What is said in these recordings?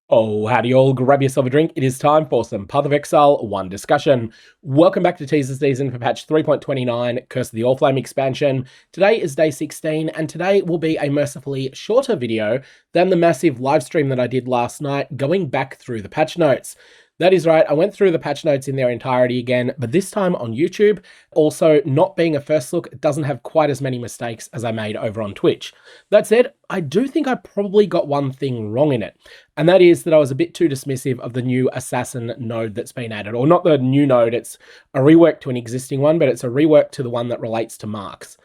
Oh, howdy all, grab yourself a drink. It is time for some Path of Exile 1 discussion. Welcome back to Teaser season for patch 3.29, Curse of the Allflame expansion. Today is day 16, and today will be a mercifully shorter video than the massive live stream that I did last night, going back through the patch notes. That is right, I went through the patch notes in their entirety again, but this time on YouTube. Also, not being a first look, it doesn't have quite as many mistakes as I made over on Twitch. That said, I do think I probably got one thing wrong in it, and that is that I was a bit too dismissive of the new assassin node that's been added. Or not the new node, it's a rework to an existing one, but it's a rework to the one that relates to mercs.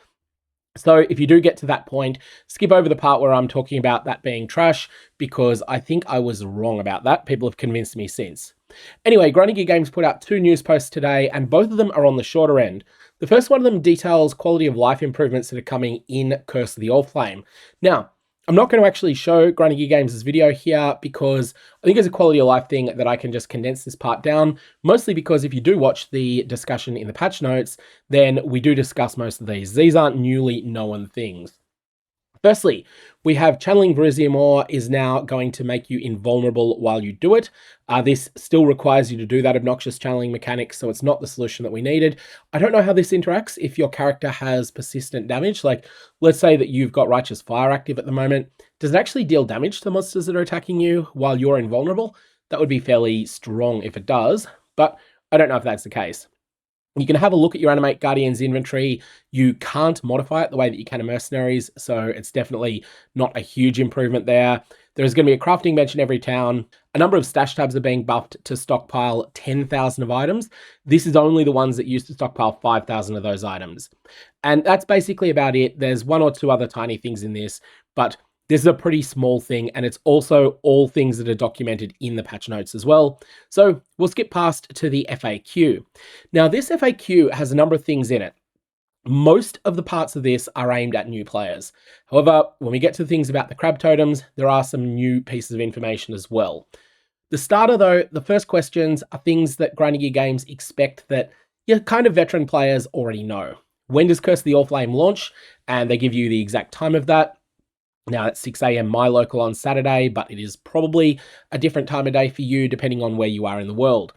So if you do get to that point, skip over the part where I'm talking about that being trash, because I think I was wrong about that. People have convinced me since. Anyway, GGG Games put out 2 news posts today, and both of them are on the shorter end. The first one of them details quality of life improvements that are coming in Curse of the Allflame. Now, I'm not going to actually show GGG Games' video here because I think it's a quality of life thing that I can just condense this part down, mostly because if you do watch the discussion in the patch notes, then we do discuss most of these. These aren't newly known things. Firstly, we have Channeling Spells is now going to make you invulnerable while you do it. This still requires you to do that obnoxious channeling mechanic, so it's not the solution that we needed. I don't know how this interacts if your character has persistent damage. Like, let's say that you've got Righteous Fire active at the moment. Does it actually deal damage to monsters that are attacking you while you're invulnerable? That would be fairly strong if it does, but I don't know if that's the case. You can have a look at your Animate Guardian's inventory. You can't modify it the way that you can in Mercenaries, so it's definitely not a huge improvement there. There's going to be a crafting bench in every town. A number of stash tabs are being buffed to stockpile 10,000 of items. This is only the ones that used to stockpile 5,000 of those items. And that's basically about it. There's 1 or 2 other tiny things in this, but this is a pretty small thing, and it's also all things that are documented in the patch notes as well. So we'll skip past to the FAQ. Now, this FAQ has a number of things in it. Most of the parts of this are aimed at new players. However, when we get to things about the crab totems, there are some new pieces of information as well. The starter, though, the first questions are things that GGG Games expect that your kind of veteran players already know. When does Curse of the Allflame launch? And they give you the exact time of that. Now, it's 6 a.m. my local on Saturday, but it is probably a different time of day for you depending on where you are in the world.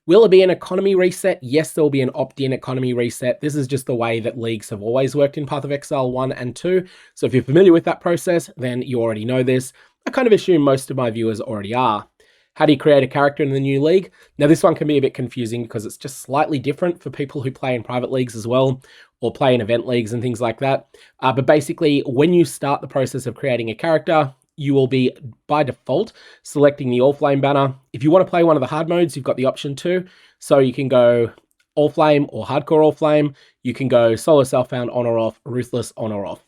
Will there be an economy reset? Yes, there will be an opt-in economy reset. This is just the way that leagues have always worked in Path of Exile 1 and 2. So if you're familiar with that process, then you already know this. I kind of assume most of my viewers already are. How do you create a character in the new league? Now, this one can be a bit confusing because it's just slightly different for people who play in private leagues as well, or play in event leagues and things like that. But basically, when you start the process of creating a character, you will be, by default, selecting the Allflame banner. If you want to play one of the hard modes, you've got the option too. So you can go Allflame or Hardcore Allflame. You can go Solo Self-Found on or off, Ruthless on or off.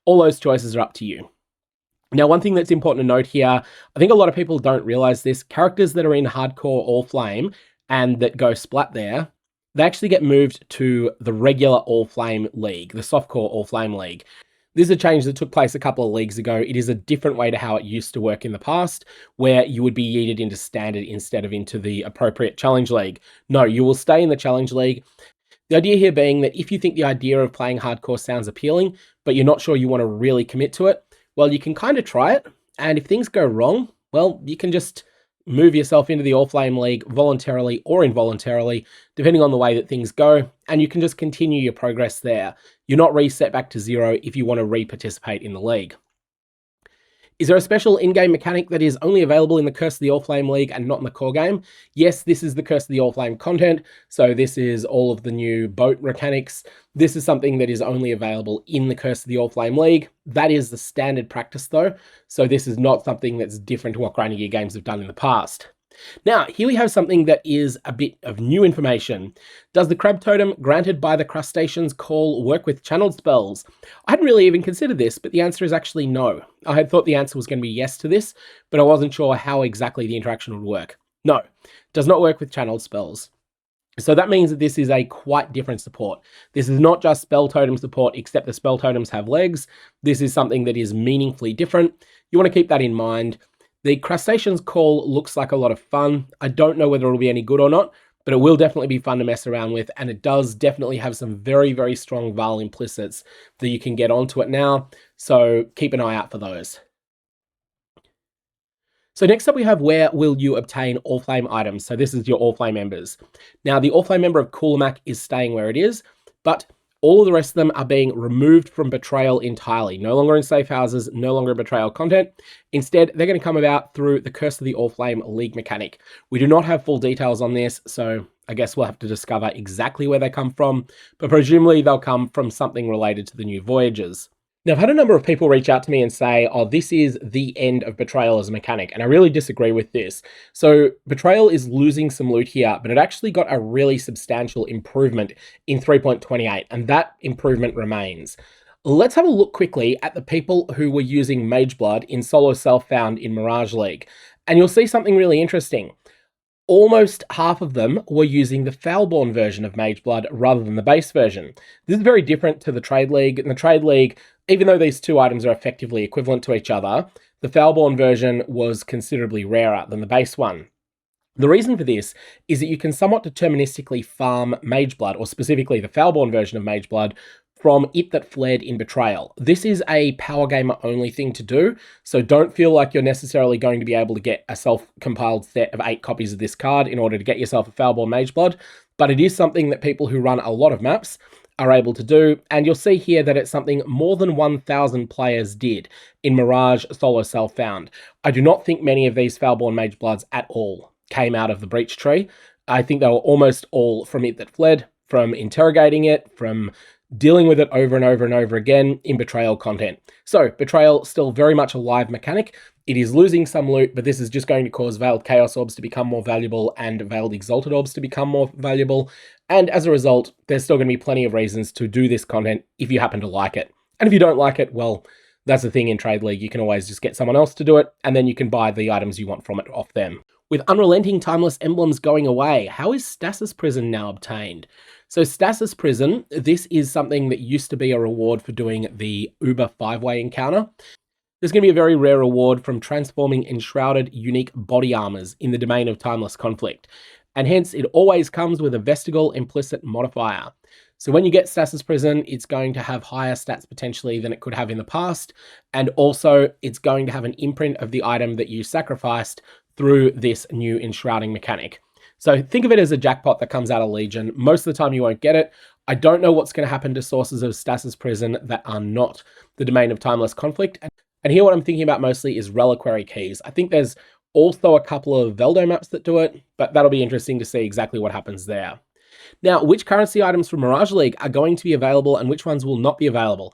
All those choices are up to you. Now, one thing that's important to note here, I think a lot of people don't realize this, characters that are in Hardcore Allflame and that go splat there, they actually get moved to the regular Allflame League, the Softcore Allflame League. This is a change that took place a couple of leagues ago. It is a different way to how it used to work in the past, where you would be yeeted into Standard instead of into the appropriate Challenge League. No, you will stay in the Challenge League. The idea here being that if you think the idea of playing Hardcore sounds appealing, but you're not sure you want to really commit to it, well, you can kind of try it, and if things go wrong, well, you can just move yourself into the Allflame League voluntarily or involuntarily, depending on the way that things go, and you can just continue your progress there. You're not reset back to 0 if you want to re-participate in the league. Is there a special in-game mechanic that is only available in the Curse of the Allflame League and not in the core game? Yes, this is the Curse of the Allflame content, so this is all of the new boat mechanics. This is something that is only available in the Curse of the Allflame League. That is the standard practice though, so this is not something that's different to what GGG Games have done in the past. Now, here we have something that is a bit of new information. Does the crab totem granted by the crustaceans call work with channeled spells? I hadn't really even considered this, but the answer is actually no. I had thought the answer was going to be yes to this, but I wasn't sure how exactly the interaction would work. No, does not work with channeled spells. So that means that this is a quite different support. This is not just spell totem support, except the spell totems have legs. This is something that is meaningfully different. You want to keep that in mind. The Crustaceans call looks like a lot of fun. I don't know whether it'll be any good or not, but it will definitely be fun to mess around with, and it does definitely have some very, very strong Val implicits that you can get onto it now, so keep an eye out for those. So next up we have where will you obtain Allflame items. So this is your Allflame members. Now the Allflame member of Coolamak is staying where it is, but all of the rest of them are being removed from Betrayal entirely. No longer in safe houses, no longer Betrayal content. Instead, they're going to come about through the Curse of the Allflame League mechanic. We do not have full details on this, so I guess we'll have to discover exactly where they come from, but presumably they'll come from something related to the new voyages. Now, I've had a number of people reach out to me and say, oh, this is the end of Betrayal as a mechanic, and I really disagree with this. So Betrayal is losing some loot here, but it actually got a really substantial improvement in 3.28, and that improvement remains. Let's have a look quickly at the people who were using Mageblood in solo self-found in Mirage League, and you'll see something really interesting. Almost half of them were using the Foulborn version of Mageblood rather than the base version. This is very different to the Trade League. In the Trade League, even though these two items are effectively equivalent to each other, the Foulborn version was considerably rarer than the base one. The reason for this is that you can somewhat deterministically farm Mageblood, or specifically the Foulborn version of Mageblood, from It That Fled in Betrayal. This is a power gamer only thing to do, so don't feel like you're necessarily going to be able to get a self-compiled set of 8 copies of this card in order to get yourself a Foulborn Mageblood, but it is something that people who run a lot of maps are able to do, and you'll see here that it's something more than 1,000 players did in Mirage solo self-found. I do not think many of these Foulborn Magebloods at all came out of the Breach tree. I think they were almost all from It That Fled, from interrogating it, from dealing with it over and over and over again in Betrayal content. So Betrayal still very much a live mechanic. It is losing some loot, but this is just going to cause Veiled Chaos Orbs to become more valuable and Veiled Exalted Orbs to become more valuable. And as a result, there's still going to be plenty of reasons to do this content if you happen to like it. And if you don't like it, well, that's the thing in Trade League. You can always just get someone else to do it, and then you can buy the items you want from it off them. With Unrelenting Timeless Emblems going away, how is Stasis Prison now obtained? So Stasis Prison, this is something that used to be a reward for doing the Uber 5-way encounter. There's going to be a very rare reward from transforming enshrouded unique body armors in the domain of Timeless Conflict, and hence it always comes with a Vestigal implicit modifier. So when you get Stasis Prison, it's going to have higher stats potentially than it could have in the past, and also it's going to have an imprint of the item that you sacrificed through this new enshrouding mechanic. So think of it as a jackpot that comes out of Legion. Most of the time you won't get it. I don't know what's going to happen to sources of Stasis Prison that are not the domain of Timeless Conflict. And here what I'm thinking about mostly is reliquary keys. I think there's also a couple of Veldo maps that do it, but that'll be interesting to see exactly what happens there. Now, which currency items from Mirage League are going to be available and which ones will not be available?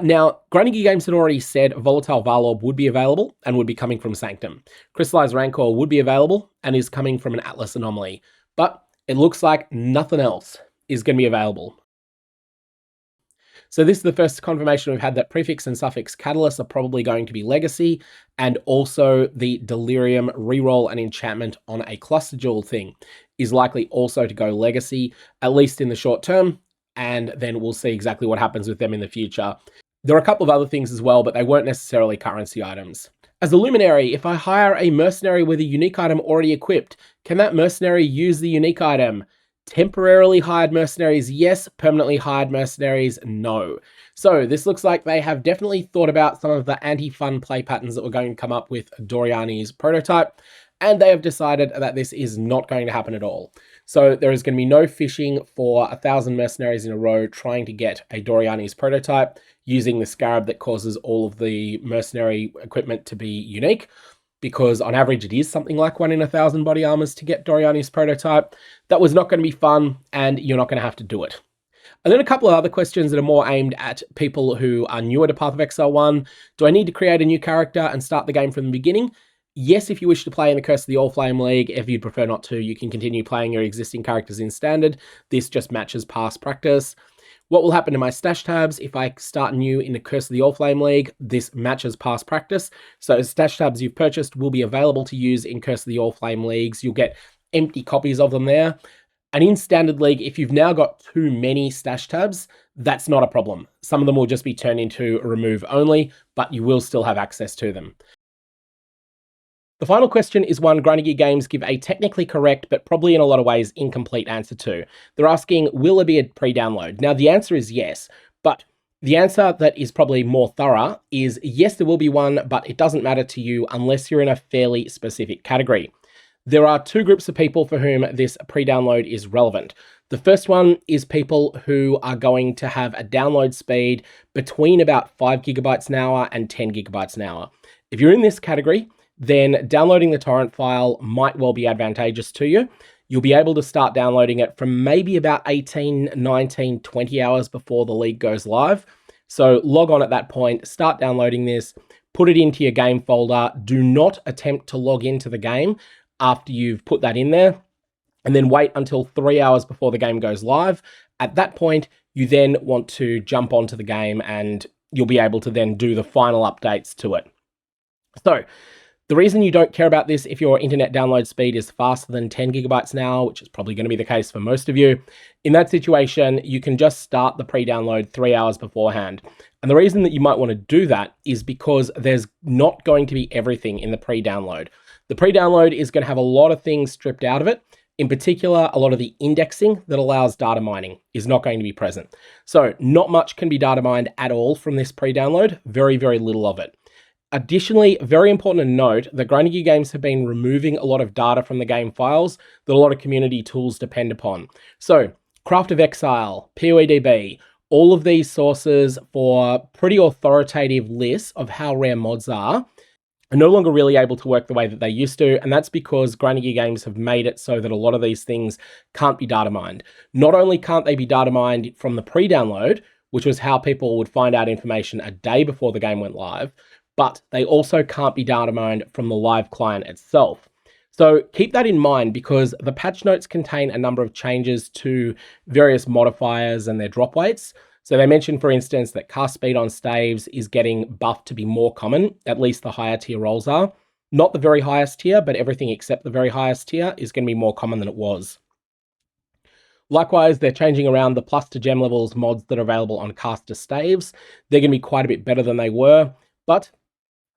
Now, Grinding Games had already said Volatile Valorb would be available and would be coming from Sanctum. Crystallized Rancor would be available and is coming from an Atlas Anomaly. But it looks like nothing else is going to be available. So this is the first confirmation we've had that Prefix and Suffix Catalysts are probably going to be Legacy, and also the Delirium reroll and enchantment on a Cluster Jewel thing is likely also to go Legacy, at least in the short term, and then we'll see exactly what happens with them in the future. There are a couple of other things as well, but they weren't necessarily currency items. As a Luminary, if I hire a Mercenary with a unique item already equipped, can that Mercenary use the unique item? Temporarily hired Mercenaries, yes. Permanently hired Mercenaries, no. So this looks like they have definitely thought about some of the anti-fun play patterns that were going to come up with Doryani's prototype, and they have decided that this is not going to happen at all. So there is going to be no fishing for 1,000 Mercenaries in a row trying to get a Doryani's prototype using the Scarab that causes all of the Mercenary equipment to be unique, because on average it is something like 1 in 1,000 body armors to get Doryani's prototype. That was not going to be fun, and you're not going to have to do it. And then a couple of other questions that are more aimed at people who are newer to Path of Exile 1. Do I need to create a new character and start the game from the beginning? Yes, if you wish to play in the Curse of the Allflame League. If you'd prefer not to, you can continue playing your existing characters in Standard. This just matches past practice. What will happen to my stash tabs if I start new in the Curse of the Allflame League? This matches past practice. So stash tabs you've purchased will be available to use in Curse of the Allflame Leagues. You'll get empty copies of them there. And in Standard League, if you've now got too many stash tabs, that's not a problem. Some of them will just be turned into remove only, but you will still have access to them. The final question is one Grinding Gear Games give a technically correct, but probably in a lot of ways incomplete answer to. They're asking, will there be a pre-download? Now, the answer is yes, but The answer that is probably more thorough is yes, there will be one, but it doesn't matter to you unless you're in a fairly specific category. There are two groups of people for whom this pre-download is relevant. The first one is people who are going to have a download speed between about 5 gigabytes an hour and 10 gigabytes an hour. If you're in this category, then downloading the torrent file might well be advantageous to you. You'll be able to start downloading it from maybe about 18, 19, 20 hours before the league goes live. So log on at that point, start downloading this, put it into your game folder. Do not attempt to log into the game after you've put that in there, and then wait until 3 hours before the game goes live. At that point, you then want to jump onto the game and you'll be able to then do the final updates to it. So the reason you don't care about this if your internet download speed is faster than 10 gigabytes an hour, which is probably going to be the case for most of you, in that situation, you can just start the pre-download 3 hours beforehand. And the reason that you might want to do that is because there's not going to be everything in the pre-download. The pre-download is going to have a lot of things stripped out of it. In particular, a lot of the indexing that allows data mining is not going to be present. So not much can be data mined at all from this pre-download, very, very little of it. Additionally, very important to note that Grinding Games have been removing a lot of data from the game files that a lot of community tools depend upon. So pathofexile, POE, all of these sources for pretty authoritative lists of how rare mods are no longer really able to work the way that they used to, and that's because Grinding Games have made it so that a lot of these things can't be data mined. Not only can't they be data mined from the pre-download, which was how people would find out information a day before the game went live, but they also can't be data mined from the live client itself. So keep that in mind because the patch notes contain a number of changes to various modifiers and their drop weights. So they mentioned, for instance, that cast speed on staves is getting buffed to be more common, at least the higher tier rolls are. Not the very highest tier, but everything except the very highest tier is going to be more common than it was. Likewise, they're changing around the plus to gem levels mods that are available on caster staves. They're going to be quite a bit better than they were, but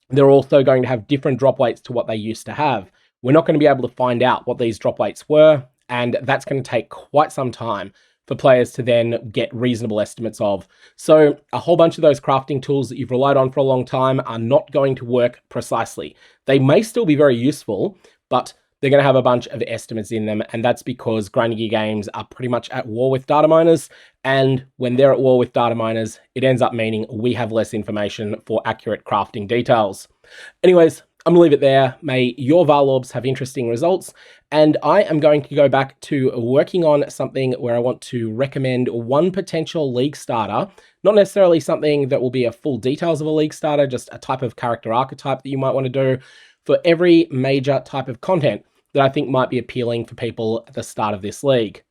they're also going to have different drop weights to what they used to have. We're not going to be able to find out what these drop weights were, and that's going to take quite some time for players to then get reasonable estimates of. So a whole bunch of those crafting tools that you've relied on for a long time are not going to work precisely. They may still be very useful, but they're going to have a bunch of estimates in them, and that's because Grinding Games are pretty much at war with data miners, and when they're at war with data miners, it ends up meaning we have less information for accurate crafting details. Anyways, I'm going to leave it there. May your Varlorbs have interesting results, and I am going to go back to working on something where I want to recommend one potential league starter, not necessarily something that will be a full details of a league starter, just a type of character archetype that you might want to do for every major type of content that I think might be appealing for people at the start of this league.